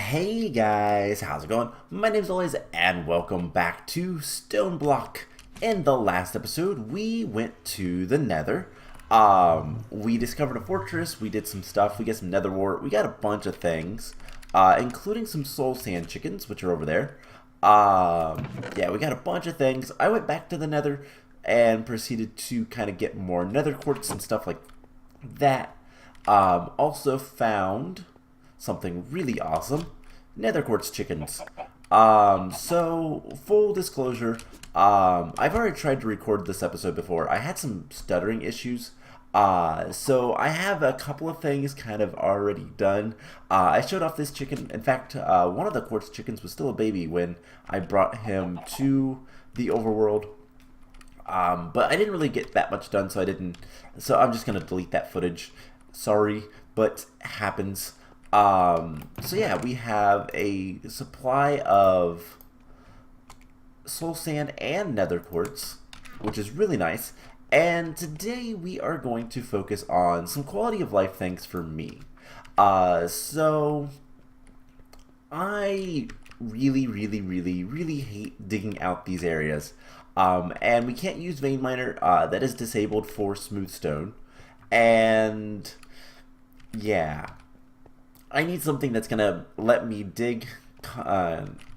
Hey guys, how's it going? My name's always and welcome back to StoneBlock. In the last episode, we went to the Nether. We discovered a fortress, we did some stuff, we got some nether wart, we got a bunch of things, including some soul sand chickens, which are over there. Yeah, we got a bunch of things. I went back to the Nether and proceeded to kind of get more nether quartz and stuff like that. Also found something really awesome. Nether quartz chickens. So full disclosure, I've already tried to record this episode before. I had some stuttering issues. So I have a couple of things kind of already done. I showed off this chicken. In fact, one of the quartz chickens was still a baby when I brought him to the overworld. But I didn't really get that much done, so I didn't. So I'm just gonna delete that footage. Sorry, but it happens. So yeah, we have a supply of soul sand and nether quartz, which is really nice. And today we are going to focus on some quality of life things for me. So I really hate digging out these areas. And we can't use vein miner. That is disabled for smooth stone. And yeah, I need something that's gonna let me dig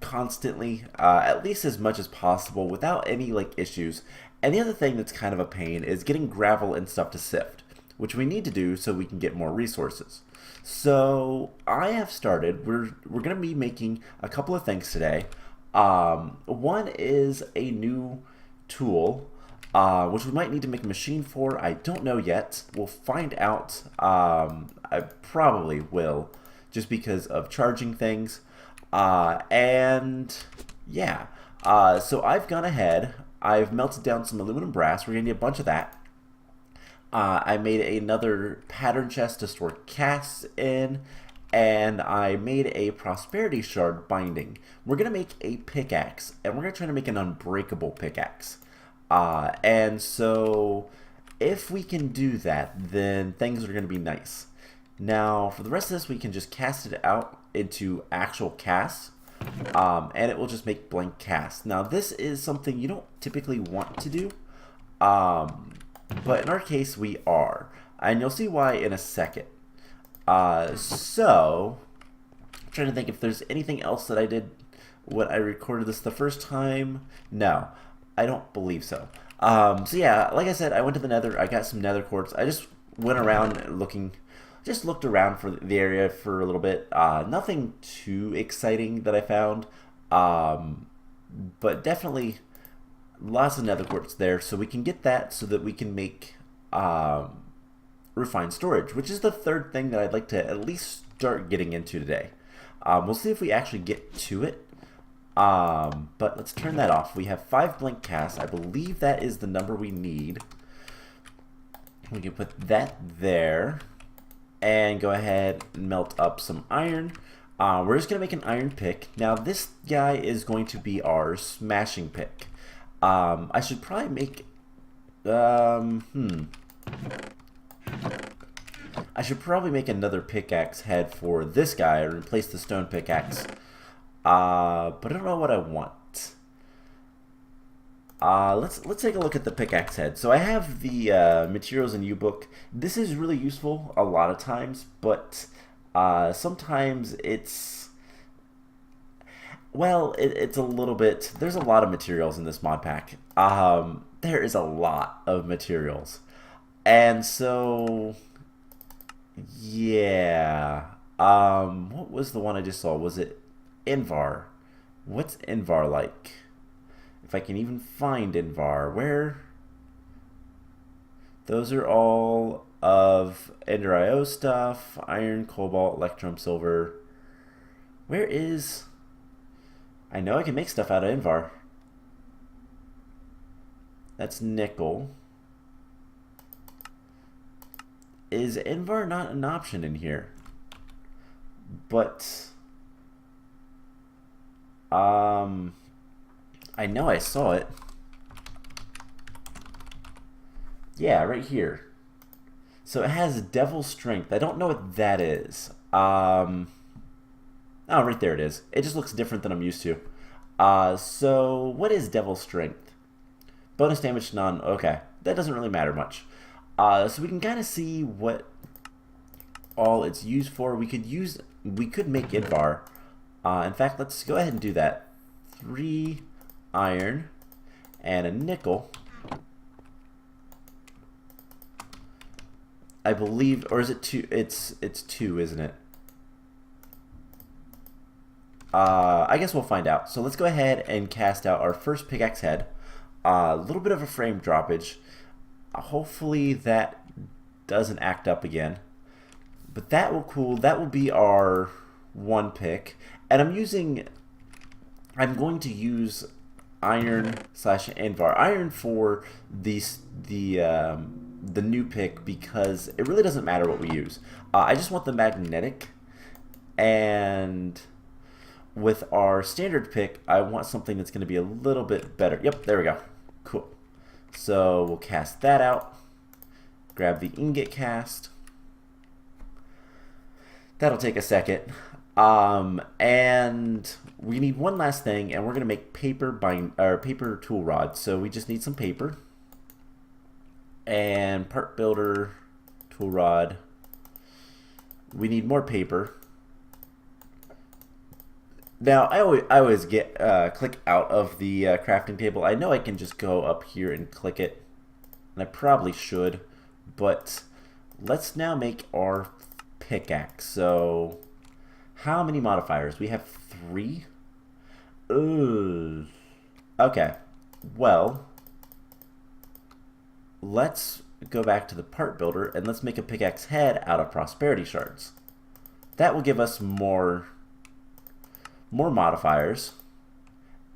constantly, at least as much as possible, without any like issues. And the other thing that's kind of a pain is getting gravel and stuff to sift, which we need to do so we can get more resources. So I have started. We're gonna be making a couple of things today. One is a new tool, which we might need to make a machine for. I don't know yet. We'll find out. I probably will, just because of charging things. And yeah, so I've gone ahead. I've melted down some aluminum brass. We're gonna need a bunch of that. I made another pattern chest to store casts in, and I made a prosperity shard binding. We're gonna make a pickaxe, and we're gonna try to make an unbreakable pickaxe. And so if we can do that, then things are gonna be nice. Now, for the rest of this, we can just cast it out into actual casts, and it will just make blank casts. Now, this is something you don't typically want to do, but in our case, we are. And you'll see why in a second. So, I'm trying to think if there's anything else that I did when I recorded this the first time. No, I don't believe so. So yeah, like I said, I went to the nether. I got some nether quartz. I just went around looking. Just looked around for the area for a little bit. Nothing too exciting that I found, but definitely lots of nether quartz there, so we can get that so that we can make refined storage, which is the third thing that I'd like to at least start getting into today. We'll see if we actually get to it, but let's turn that off. We have 5 blank casts. I believe that is the number we need. We can put that there. And go ahead and melt up some iron. We're just going to make an iron pick. Now this guy is going to be our smashing pick. I should probably make... I should probably make another pickaxe head for this guy and replace the stone pickaxe. But I don't know what I want. Let's take a look at the pickaxe head. So I have the materials in U-Book. This is really useful a lot of times, but sometimes it's, well, it's a little bit, there's a lot of materials in this mod pack. There is a lot of materials. And so, yeah. What was the one I just saw? Was it Invar? What's Invar like? If I can even find Invar, where? Those are all of Ender IO stuff, iron, cobalt, electrum, silver. Where is? I know I can make stuff out of Invar. That's nickel. Is Invar not an option in here? But I know I saw it. Yeah, right here. So it has devil strength. I don't know what that is. Oh, right there it is. It just looks different than I'm used to. So what is Devil Strength? Bonus damage none. Okay, that doesn't really matter much. So we can kind of see what all it's used for. We could make Idvar. In fact, let's go ahead and do that. 3 iron and a nickel. I believe, or is it 2? It's 2, isn't it? I guess we'll find out. So let's go ahead and cast out our first pickaxe head. A little bit of a frame droppage. Hopefully that doesn't act up again. But that will be our 1 pick. And I'm going to use iron / Invar. Iron for the new pick because it really doesn't matter what we use. I just want the magnetic, and with our standard pick, I want something that's going to be a little bit better. Yep, there we go. Cool. So we'll cast that out. Grab the ingot cast. That'll take a second. And we need one last thing, and we're going to make paper tool rod. So we just need some paper. And part builder, tool rod. We need more paper. Now, I always get click out of the crafting table. I know I can just go up here and click it, and I probably should, but let's now make our pickaxe. So, how many modifiers? We have 3. Ooh. Okay. Well, let's go back to the part builder and let's make a pickaxe head out of prosperity shards. That will give us more modifiers,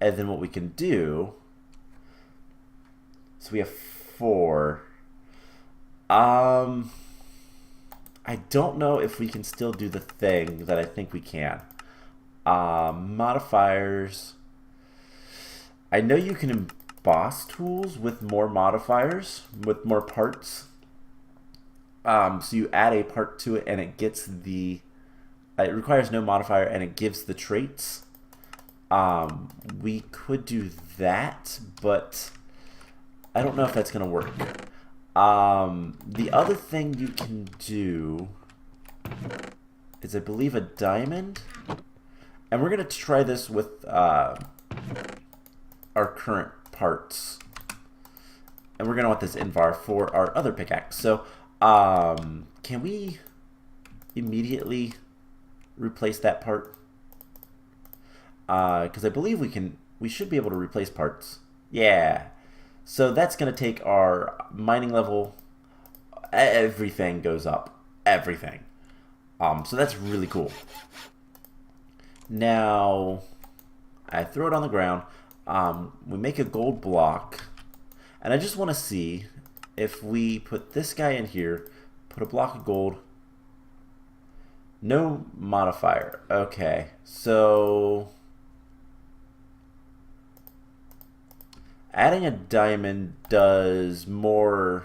and then what we can do, so we have 4. I don't know if we can still do the thing that I think we can. Modifiers, I know you can emboss tools with more modifiers, with more parts. So you add a part to it and it gets the it requires no modifier and it gives the traits. We could do that, but I don't know if that's going to work. The other thing you can do is, I believe, a diamond. And we're going to try this with our current parts. And we're going to want this Invar for our other pickaxe. So, can we immediately replace that part? Because I believe we should be able to replace parts. Yeah. So that's going to take our mining level. Everything goes up. Everything. So that's really cool. Now, I throw it on the ground. We make a gold block. And I just want to see if we put this guy in here, put a block of gold. No modifier. Okay, so adding a diamond does more.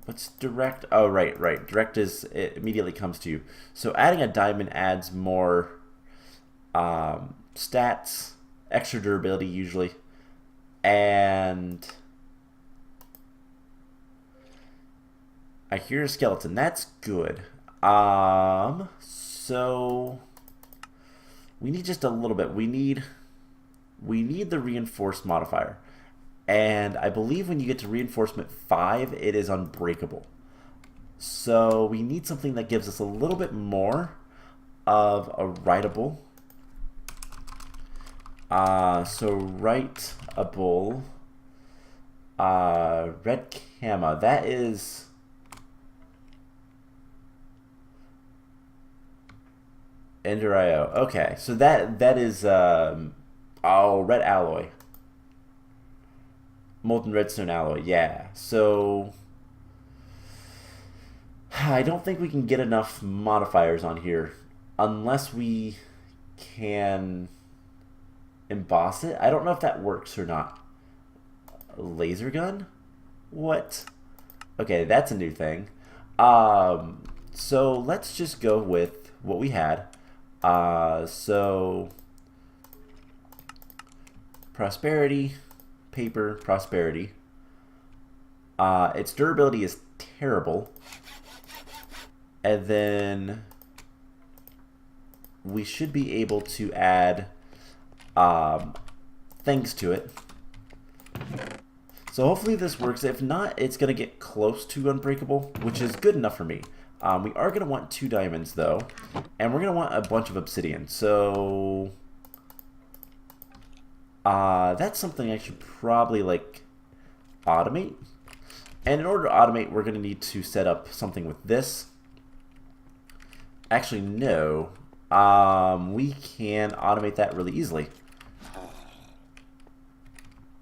What's direct? Oh, right. Direct is, it immediately comes to you. So adding a diamond adds more stats, extra durability usually, and I hear a skeleton. That's good. So we need just a little bit. We need the reinforced modifier. And I believe when you get to reinforcement 5, it is unbreakable. So we need something that gives us a little bit more of a writable. So writable. Red Kama. That is. Ender IO. Okay, so that is red alloy. Molten redstone alloy, yeah. So I don't think we can get enough modifiers on here unless we can emboss it. I don't know if that works or not. A laser gun? What? Okay, that's a new thing. So let's just go with what we had. So prosperity, paper, prosperity. Its durability is terrible. And then we should be able to add things to it. So hopefully this works. If not, it's going to get close to unbreakable, which is good enough for me. We are going to want 2 diamonds, though, and we're going to want a bunch of obsidian. So that's something I should probably, like, automate. And in order to automate, we're going to need to set up something with this. Actually, no. We can automate that really easily.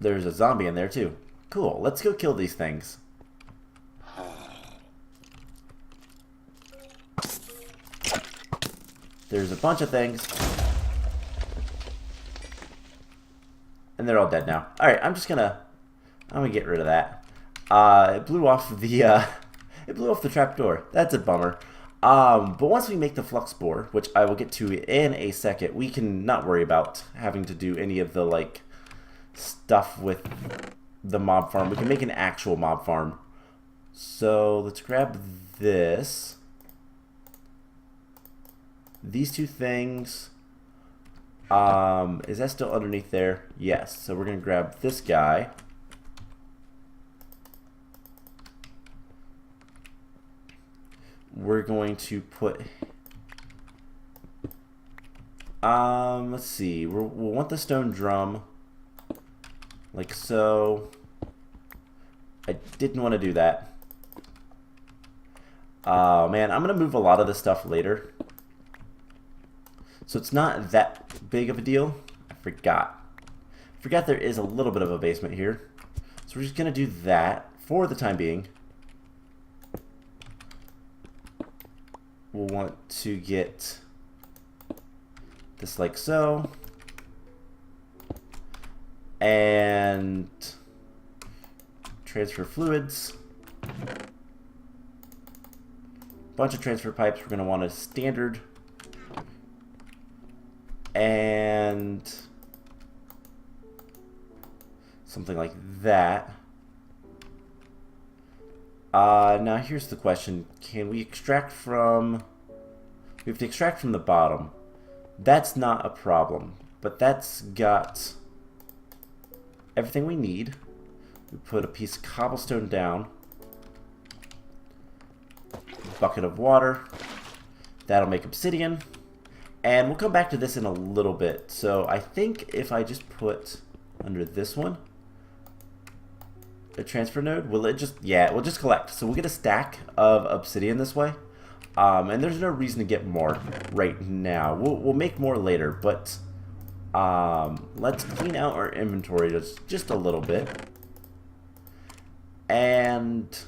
There's a zombie in there, too. Cool. Let's go kill these things. There's a bunch of things. And they're all dead now. Alright, I'm gonna get rid of that. It blew off the trapdoor. That's a bummer. But once we make the flux spore, which I will get to in a second, we can not worry about having to do any of the, like, stuff with the mob farm. We can make an actual mob farm. So let's grab this. These 2 things. Is that still underneath there? Yes. So we're going to grab this guy. We're going to put... let's see. We'll want the stone drum. Like so. I didn't want to do that. Man, I'm going to move a lot of this stuff later. So it's not that big of a deal. I forgot there is a little bit of a basement here. So we're just going to do that for the time being. We'll want to get this like so. And transfer fluids. Bunch of transfer pipes. We're going to want a standard. And something like that. Now here's the question. Can we extract from... We have to extract from the bottom. That's not a problem. But that's got everything we need. We put a piece of cobblestone down. Bucket of water. That'll make obsidian. And we'll come back to this in a little bit. So I think if I just put under this one a transfer node, will it just... Yeah, it will just collect. So we'll get a stack of obsidian this way. And there's no reason to get more right now. We'll make more later, but let's clean out our inventory just a little bit. And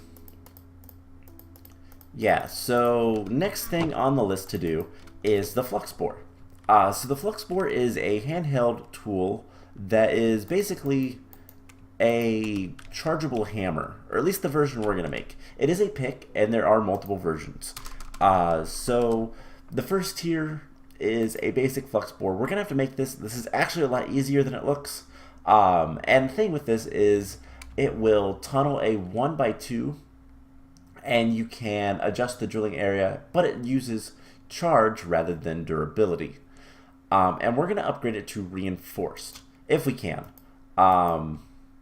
yeah, so next thing on the list to do is the flux spore. So the flux spore is a handheld tool that is basically a chargeable hammer, or at least the version we're going to make. It is a pick, and there are multiple versions. So the first tier is a basic flux spore. We're going to have to make this. This is actually a lot easier than it looks. And the thing with this is it will tunnel a 1x2, and you can adjust the drilling area, but it uses charge rather than durability. And we're going to upgrade it to reinforced, if we can.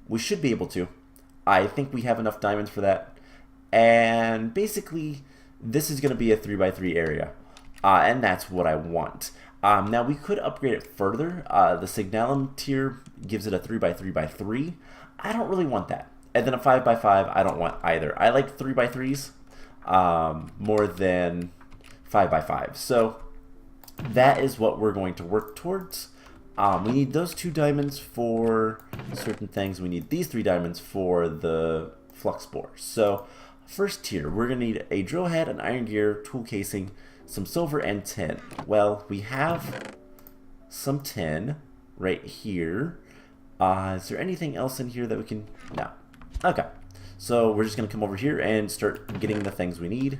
We should be able to. I think we have enough diamonds for that. And basically, this is going to be a 3x3 area. And that's what I want. Now, we could upgrade it further. The Signalum tier gives it a 3x3x3. I don't really want that. And then a 5x5, I don't want either. I like 3x3s more than 5x5. So that is what we're going to work towards. We need those 2 diamonds for certain things. We need these 3 diamonds for the flux spore. So first tier, we're going to need a drill head, an iron gear, tool casing, some silver, and tin. Well, we have some tin right here. Is there anything else in here that we can... No. Okay. So we're just going to come over here and start getting the things we need.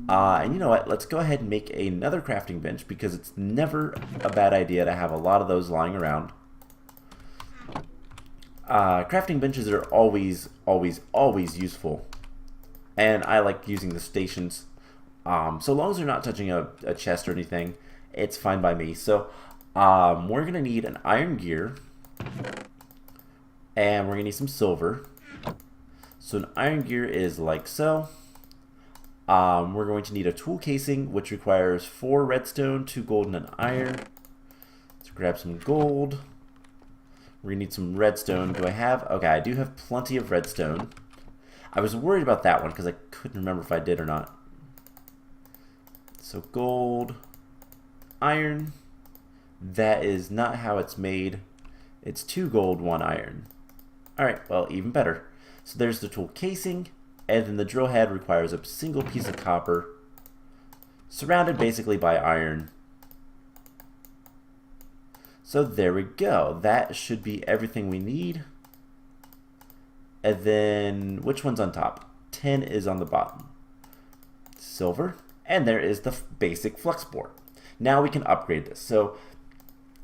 And you know what? Let's go ahead and make another crafting bench because it's never a bad idea to have a lot of those lying around. Crafting benches are always useful. And I like using the stations. So long as they're not touching a chest or anything, it's fine by me. So we're going to need an iron gear. And we're going to need some silver. So an iron gear is like so. We're going to need a tool casing, which requires 4 redstone, 2 gold, and an iron. Let's grab some gold. We're going to need some redstone. Do I have? Okay, I do have plenty of redstone. I was worried about that one because I couldn't remember if I did or not. So gold, iron. That is not how it's made. It's 2 gold, 1 iron. Alright, well, even better. So there's the tool casing, and then the drill head requires a single piece of copper, surrounded basically by iron. So there we go. That should be everything we need. And then, which one's on top? 10 is on the bottom. Silver. And there is the basic flux board. Now we can upgrade this. So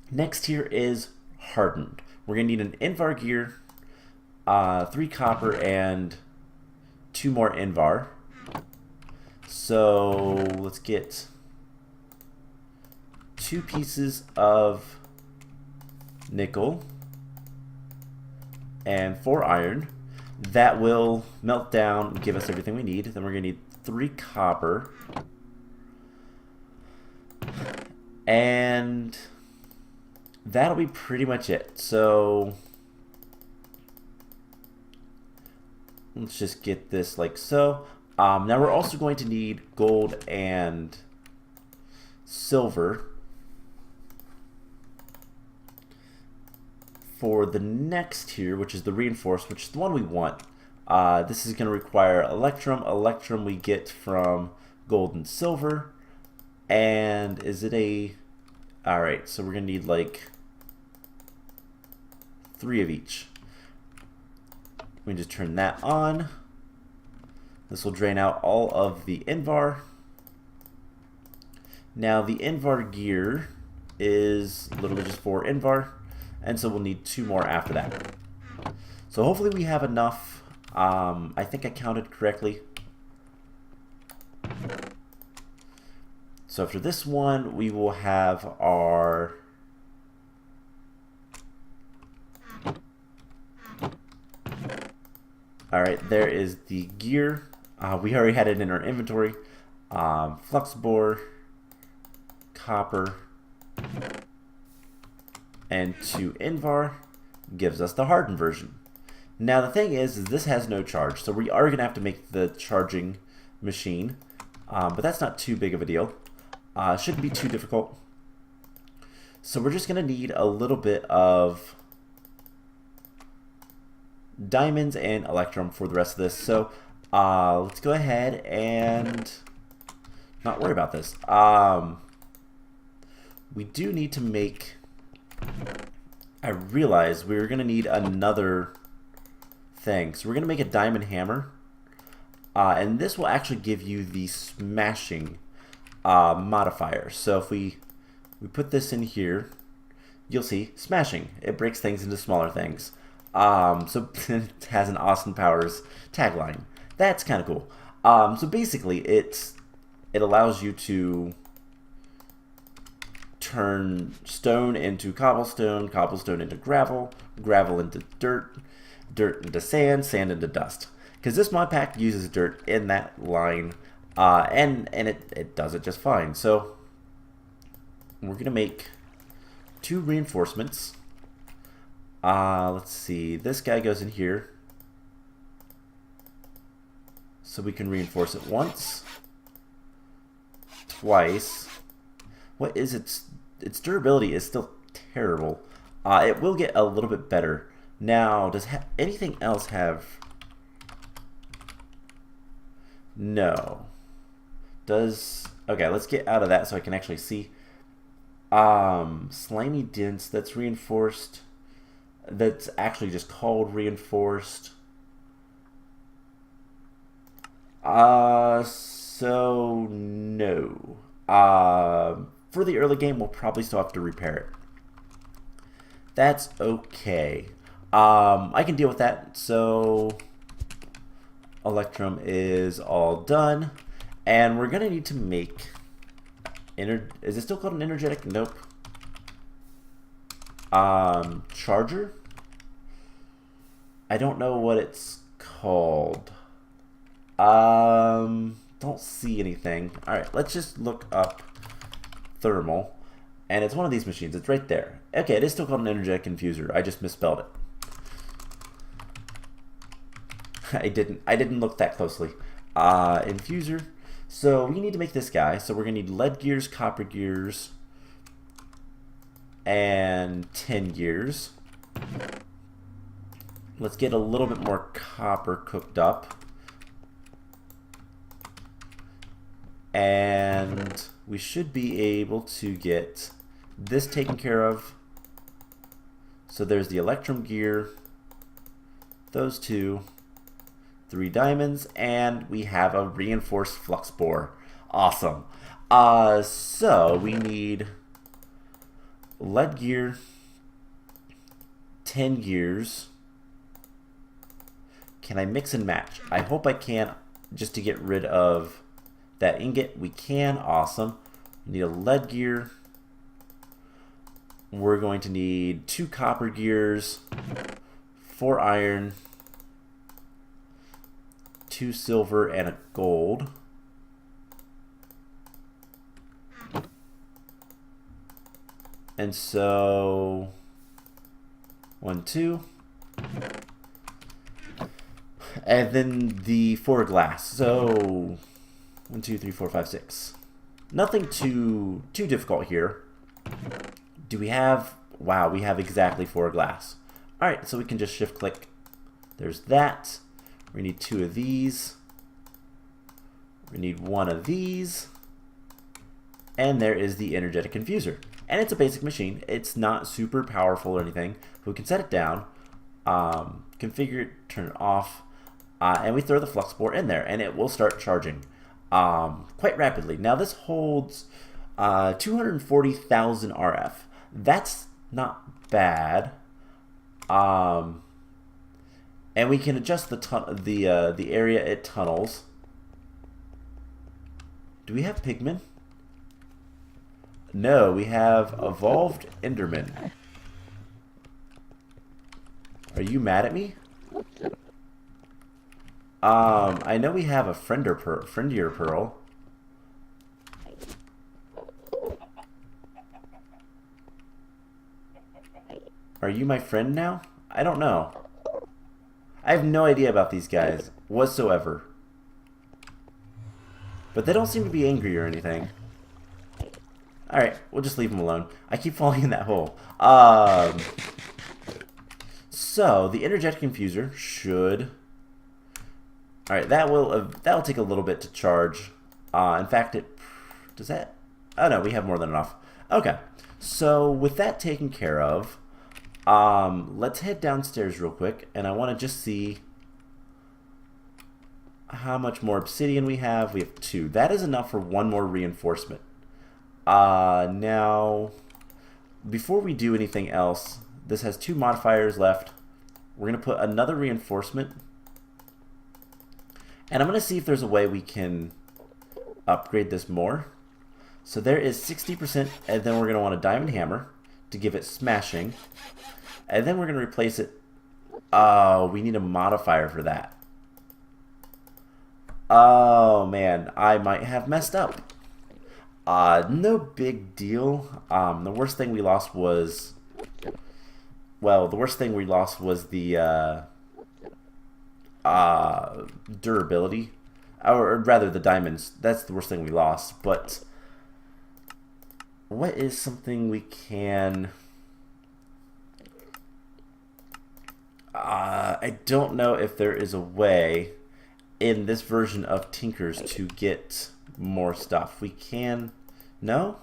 next here is hardened. We're going to need an invar gear, 3 copper, and 2 more invar. So let's get 2 pieces of nickel and 4 iron. That will melt down and give us everything we need. Then we're going to need 3 copper. And that'll be pretty much it. So let's just get this like so. Now we're also going to need gold and silver for the next tier, which is the reinforced, which is the one we want. This is going to require electrum. Electrum we get from gold and silver. And is it a... Alright, so we're going to need like 3 of each. We can just turn that on. This will drain out all of the invar. Now the invar gear is literally just 4 invar, and so we'll need 2 more after that. So hopefully we have enough. I think I counted correctly. So after this one, we will have our... Alright, there is the gear. We already had it in our inventory. Flux bore, copper, and 2 invar gives us the hardened version. Now the thing is this has no charge, so we are going to have to make the charging machine, but that's not too big of a deal. Shouldn't be too difficult. So we're just going to need a little bit of diamonds and electrum for the rest of this. So let's go ahead and not worry about this. We do need to make... I realize we're going to need another thing. So we're going to make a diamond hammer. And this will actually give you the smashing modifier. So if we put this in here, you'll see smashing. It breaks things into smaller things. So it has an Austin Powers tagline. That's kind of cool. So basically, it allows you to turn stone into cobblestone, cobblestone into gravel, gravel into dirt, dirt into sand, sand into dust. Because this mod pack uses dirt in that line, and it does it just fine. So we're gonna make 2 reinforcements. Let's see. This guy goes in here, so we can reinforce it once, twice. What is its durability is still terrible. It will get a little bit better. Now, does anything else have? No. Does... Okay, let's get out of that so I can actually see. Slimy Dense, that's reinforced. That's actually just called reinforced. So, no. For the early game, we'll probably still have to repair it. That's okay. I can deal with that. So, Electrum is all done. And we're going to need to make... Is it still called an energetic? Nope. Charger? I don't know what it's called. Don't see anything. Alright, let's just look up thermal. And it's one of these machines. It's right there. Okay, it is still called an energetic infuser. I just misspelled it. I didn't look that closely. Infuser. So we need to make this guy. So we're gonna need lead gears, copper gears, and tin gears. Let's get a little bit more copper cooked up. And we should be able to get this taken care of. So there's the electrum gear, those two, 3 diamonds, and we have a reinforced flux bore. Awesome. So we need lead gear, 10 gears. Can I mix and match? I hope I can, just to get rid of that ingot. We can. Awesome. We need a lead gear. We're going to need 2 copper gears, 4 iron, 2 silver, and a gold. And so 1, 2. And then the 4 glass. So 1, 2, 3, 4, 5, 6. Nothing too difficult here. Do we have... Wow, we have exactly 4 glass. Alright, so we can just shift click. There's that. We need 2 of these. We need 1 of these. And there is the energetic infuser. And it's a basic machine. It's not super powerful or anything. We can set it down, configure it, turn it off, and we throw the flux bore in there, and it will start charging quite rapidly. Now this holds 240,000 RF. That's not bad. And we can adjust the area it tunnels. Do we have pigmen? No, we have evolved Enderman. Are you mad at me? I know we have a friendier pearl. Are you my friend now? I don't know. I have no idea about these guys whatsoever. But they don't seem to be angry or anything. Alright, we'll just leave them alone. I keep falling in that hole. So, the energetic infuser should... Alright, that'll take a little bit to charge. In fact, does that... Oh no, we have more than enough. Okay, so with that taken care of, let's head downstairs real quick, and I want to just see how much more obsidian we have. We have 2. That is enough for 1 more reinforcement. Now, before we do anything else, this has 2 modifiers left. We're going to put another reinforcement. And I'm going to see if there's a way we can upgrade this more. So there is 60%, and then we're going to want a diamond hammer to give it smashing. And then we're going to replace it. Oh, we need a modifier for that. Oh, man, I might have messed up. No big deal. The worst thing we lost was... Well, the worst thing we lost was the durability. Or rather, the diamonds. That's the worst thing we lost. But what is something we can... I don't know if there is a way in this version of Tinkers to get more stuff. We can... No?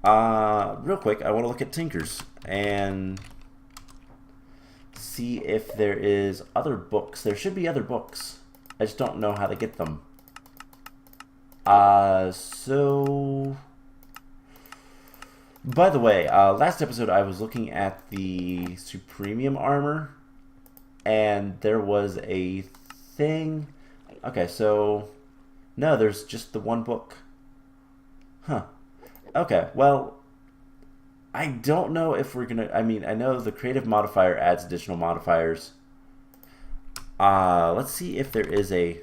Real quick, I want to look at Tinkers and see if there is other books. There should be other books I just don't know how to get them. So... By the way, last episode I was looking at the Supremium armor, and there was a thing... Okay, so... No, there's just the one book. Huh. Okay, well... I don't know if we're gonna... I mean, I know the creative modifier adds additional modifiers. Let's see if there is a...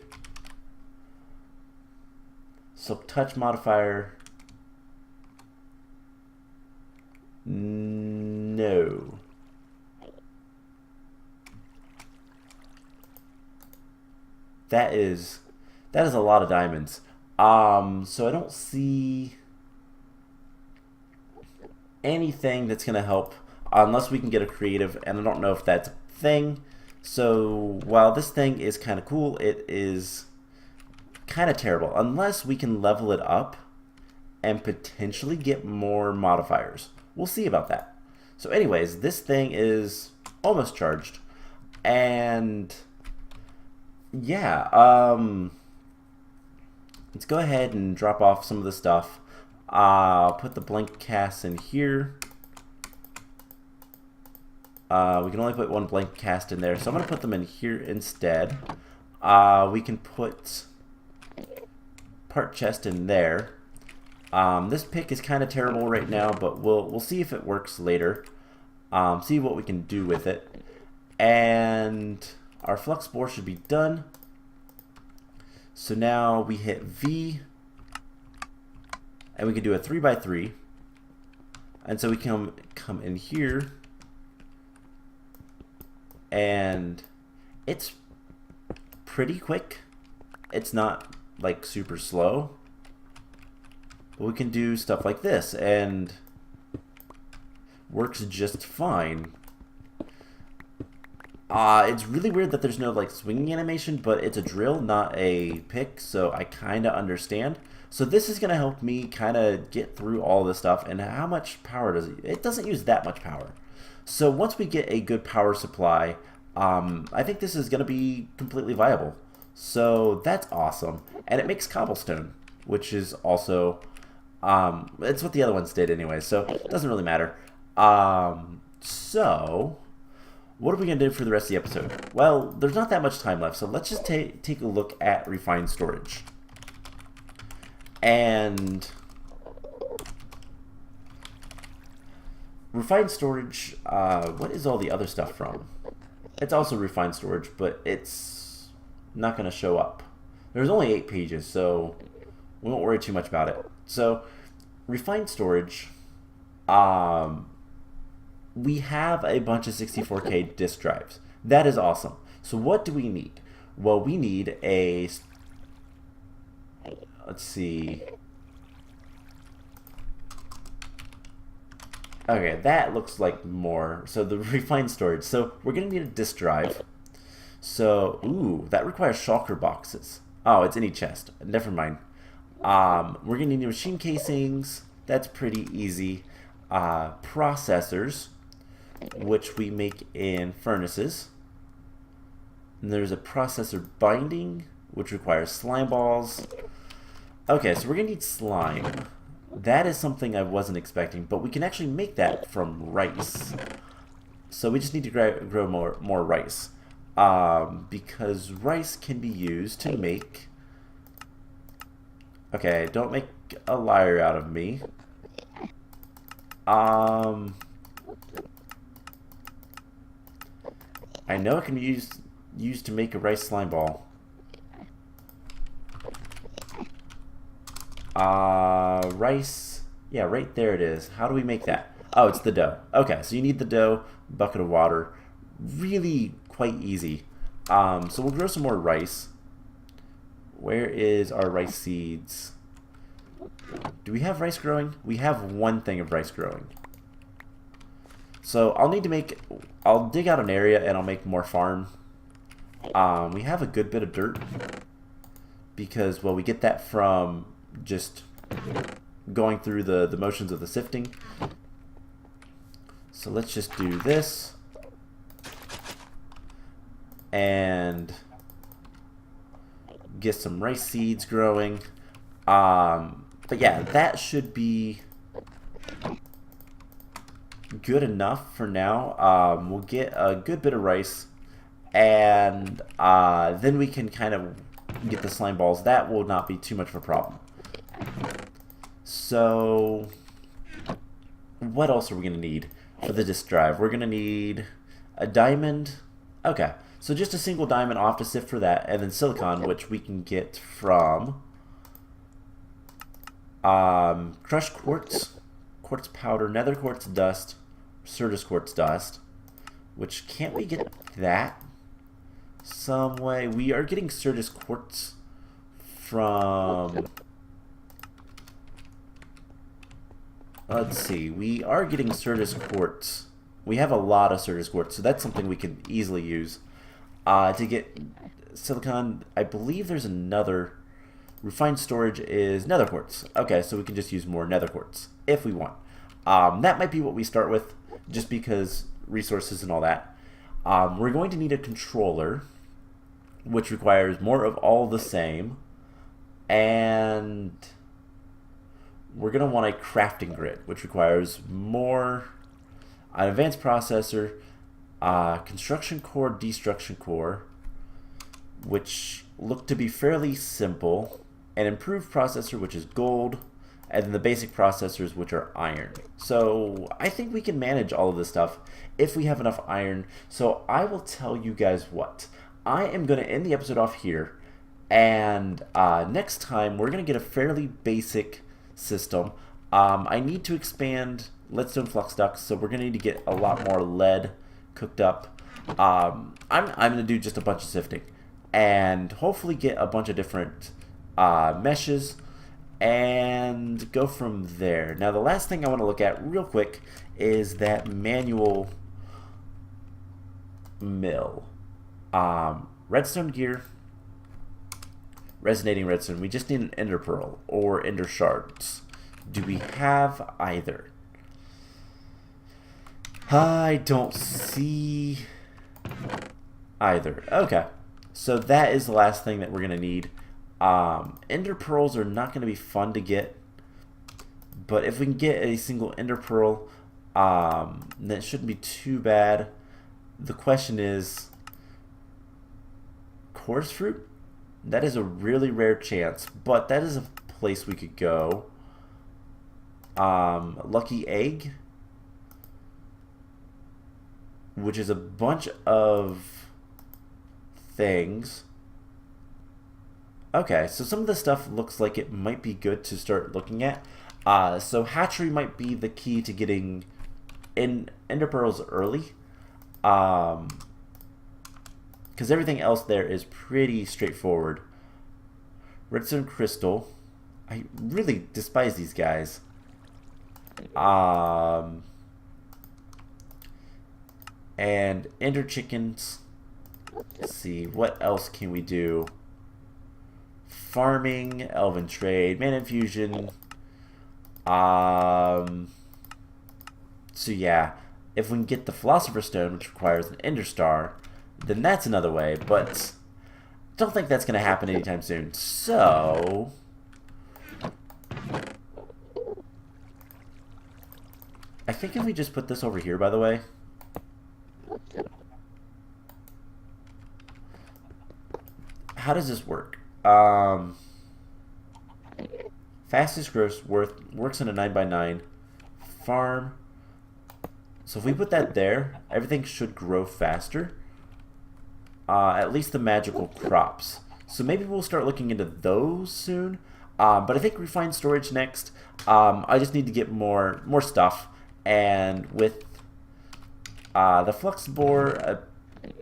Silk touch modifier. No. That is a lot of diamonds. So I don't see anything that's gonna help unless we can get a creative, and I don't know if that's a thing. So while this thing is kind of cool, it is kind of terrible unless we can level it up and potentially get more modifiers. We'll see about that. So anyways, this thing is almost charged, and yeah, let's go ahead and drop off some of the stuff. Put the blank cast in here. We can only put one blank cast in there, so I'm going to put them in here instead. We can put part chest in there. This pick is kind of terrible right now, but we'll see if it works later. See what we can do with it. And our flux spore should be done. So now we hit V, and we can do a 3x3. And so we can come in here, and it's pretty quick. It's not like super slow, but we can do stuff like this and works just fine. It's really weird that there's no like swinging animation, but it's a drill, not a pick, so I kind of understand. So this is going to help me kind of get through all this stuff. And how much power does it? It doesn't use that much power. So once we get a good power supply, I think this is going to be completely viable. So that's awesome. And it makes cobblestone, which is also, it's what the other ones did anyway, so it doesn't really matter. So what are we going to do for the rest of the episode? Well, there's not that much time left, so let's just take a look at refined storage. And refined storage, what is all the other stuff from? It's also refined storage, but it's not going to show up. There's only 8 pages, so we won't worry too much about it. So refined storage, we have a bunch of 64K disk drives. That is awesome. So what do we need? Well, we need a, let's see. Okay, that looks like more. So the refined storage. So we're going to need a disk drive. So, ooh, that requires shulker boxes. Oh, it's any chest. Never mind. We're going to need machine casings. That's pretty easy. Processors, which we make in furnaces. And there's a processor binding, which requires slime balls. Okay, so we're going to need slime. That is something I wasn't expecting, but we can actually make that from rice. So we just need to grow more rice. Because rice can be used to make... Okay, don't make a liar out of me. I know it can be used to make a rice slime ball. Rice. Yeah, right there it is. How do we make that? Oh, it's the dough. Okay, so you need the dough, bucket of water. Really quite easy. So we'll grow some more rice. Where is our rice seeds? Do we have rice growing? We have one thing of rice growing. So I'll dig out an area and I'll make more farm. We have a good bit of dirt because, well, we get that from just going through the motions of the sifting. So let's just do this. And get some rice seeds growing. But yeah, that should be good enough for now. We'll get a good bit of rice, and then we can kind of get the slime balls. That will not be too much of a problem. So what else are we going to need for the disk drive? We're going to need a diamond. Okay, so just a single diamond. I'll have to sift for that, and then silicon, which we can get from crushed quartz, quartz powder, nether quartz dust, Certus quartz dust. Which, can't we get that some way? We are getting Certus quartz from... Let's see. We are getting Certus quartz. We have a lot of Certus quartz, so that's something we can easily use. To get silicon, I believe there's another... Refined storage is nether quartz. Okay, so we can just use more nether quartz if we want. That might be what we start with, just because resources and all that. We're going to need a controller, which requires more of all the same, and we're going to want a crafting grid, which requires more, an advanced processor, construction core, destruction core, which look to be fairly simple, an improved processor, which is gold, and then the basic processors, which are iron. So I think we can manage all of this stuff if we have enough iron. So I will tell you guys what. I am going to end the episode off here, and next time we're going to get a fairly basic system. I need to expand leadstone flux ducts, so we're going to need to get a lot more lead cooked up. I'm going to do just a bunch of sifting, and hopefully get a bunch of different meshes, and go from there. Now the last thing I want to look at real quick is that manual mill. Redstone gear, resonating redstone. We just need an ender pearl or ender shards. Do we have either? I don't see either. Okay, so that is the last thing that we're gonna need. Ender pearls are not going to be fun to get, but if we can get a single ender pearl, then it shouldn't be too bad. The question is, coarse fruit? That is a really rare chance, but that is a place we could go. Lucky egg, which is a bunch of things. Okay, so some of this stuff looks like it might be good to start looking at. So hatchery might be the key to getting ender pearls early. Because everything else there is pretty straightforward. Redstone crystal. I really despise these guys. And ender chickens. Let's see, what else can we do? Farming, elven trade, mana infusion. So yeah, if we can get the philosopher's stone, which requires an ender star, then that's another way, but don't think that's going to happen anytime soon. So I think if we just put this over here, by the way, how does this work? Fastest growth works in a 9x9 farm. So if we put that there, everything should grow faster. At least the magical crops. So maybe we'll start looking into those soon. But I think refined storage next. I just need to get more stuff, and with the flux bore,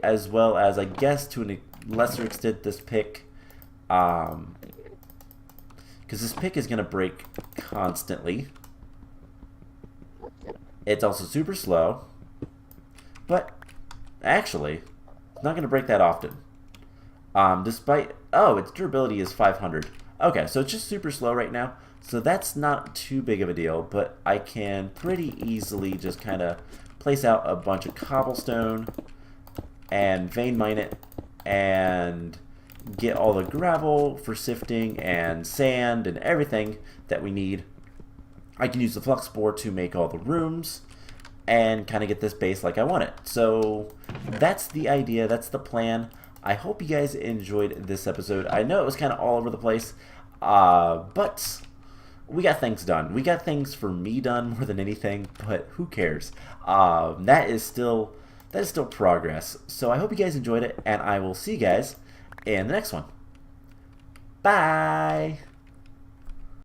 as well as, I guess to a lesser extent, this pick. Because this pick is going to break constantly. It's also super slow, but actually, it's not going to break that often. Despite, oh, its durability is 500. Okay, so it's just super slow right now, so that's not too big of a deal, but I can pretty easily just kind of place out a bunch of cobblestone and vein mine it, and get all the gravel for sifting and sand and everything that we need. I can use the flux spore to make all the rooms and kind of get this base like I want it. So that's the idea, that's the plan. I hope you guys enjoyed this episode. I know it was kind of all over the place, but we got things done. We got things for me done more than anything, but who cares? That is still progress. So I hope you guys enjoyed it, and I will see you guys in the next one. Bye!